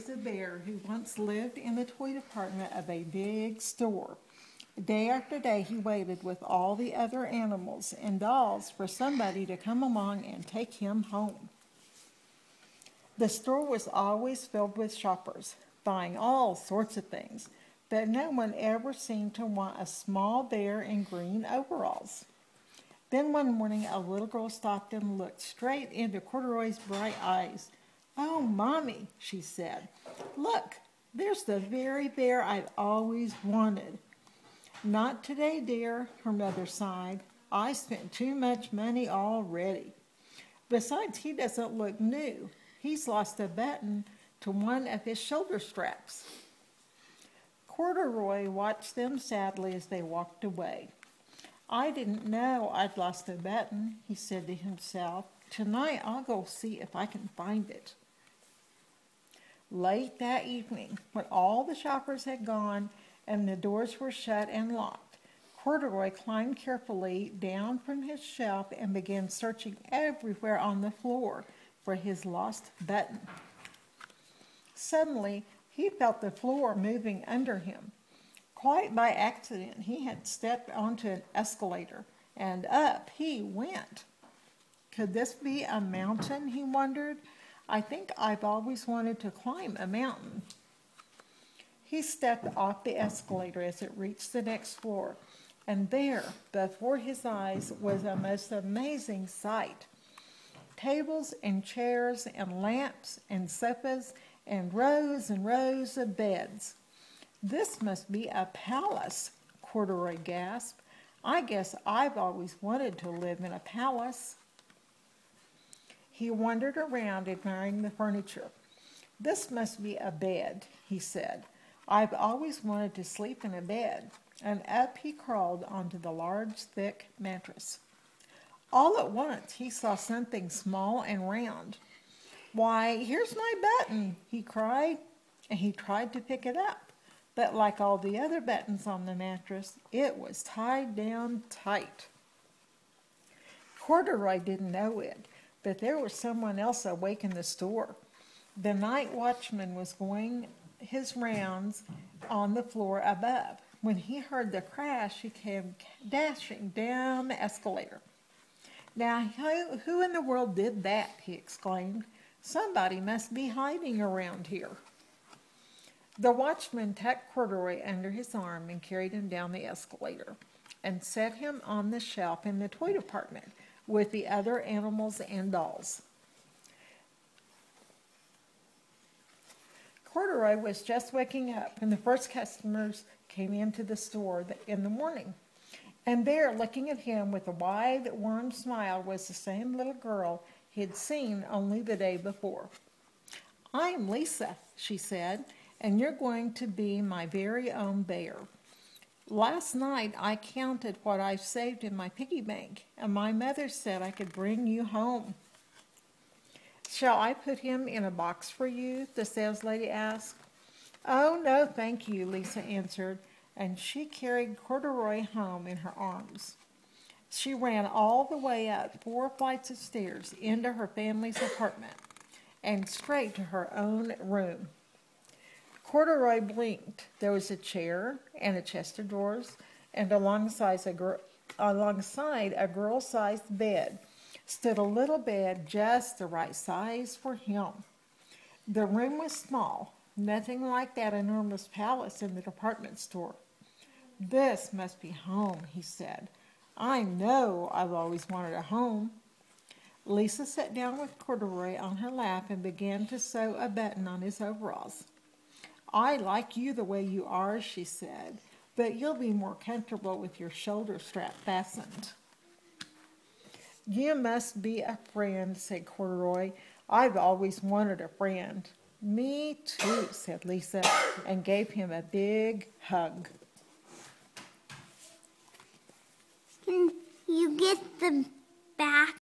is a bear who once lived in the toy department of a big store. Day after day, he waited with all the other animals and dolls for somebody to come along and take him home. The store was always filled with shoppers, buying all sorts of things, but no one ever seemed to want a small bear in green overalls. Then one morning, a little girl stopped and looked straight into Corduroy's bright eyes. "Oh, Mommy," she said, "look, there's the very bear I've always wanted." "Not today, dear," her mother sighed. "I spent too much money already. Besides, he doesn't look new. He's lost a button to one of his shoulder straps." Corduroy watched them sadly as they walked away. "I didn't know I'd lost a button," he said to himself. "Tonight I'll go see if I can find it." Late that evening, when all the shoppers had gone and the doors were shut and locked, Corduroy climbed carefully down from his shelf and began searching everywhere on the floor for his lost button. Suddenly, he felt the floor moving under him. Quite by accident, he had stepped onto an escalator, and up he went. Could this be a mountain, he wondered? I think I've always wanted to climb a mountain. He stepped off the escalator as it reached the next floor, and there, before his eyes, was a most amazing sight. Tables and chairs and lamps and sofas and rows of beds. "This must be a palace," Corduroy gasped. "I guess I've always wanted to live in a palace." He wandered around admiring the furniture. "This must be a bed," he said. "I've always wanted to sleep in a bed." And up he crawled onto the large, thick mattress. All at once he saw something small and round. "Why, here's my button," he cried, and he tried to pick it up. But like all the other buttons on the mattress, it was tied down tight. Corduroy didn't know it, but there was someone else awake in the store. The night watchman was going his rounds on the floor above. When he heard the crash, he came dashing down the escalator. "Now, who in the world did that?" he exclaimed. "Somebody must be hiding around here." The watchman tucked Corduroy under his arm and carried him down the escalator and set him on the shelf in the toy department with the other animals and dolls. Corduroy was just waking up when the first customers came into the store in the morning. And there, looking at him with a wide, warm smile, was the same little girl he had seen only the day before. "I'm Lisa," she said, "and you're going to be my very own bear. Last night I counted what I've saved in my piggy bank, and my mother said I could bring you home." "Shall I put him in a box for you?" the saleslady asked. "Oh, no, thank you," Lisa answered, and she carried Corduroy home in her arms. She ran all the way up 4 flights of stairs into her family's apartment and straight to her own room. Corduroy blinked. There was a chair and a chest of drawers, and alongside a girl-sized bed stood a little bed just the right size for him. The room was small, nothing like that enormous palace in the department store. "This must be home," he said. "I know I've always wanted a home." Lisa sat down with Corduroy on her lap and began to sew a button on his overalls. "I like you the way you are," she said, "but you'll be more comfortable with your shoulder strap fastened." "You must be a friend," said Corduroy. "I've always wanted a friend." "Me too," said Lisa, and gave him a big hug. Can you get the back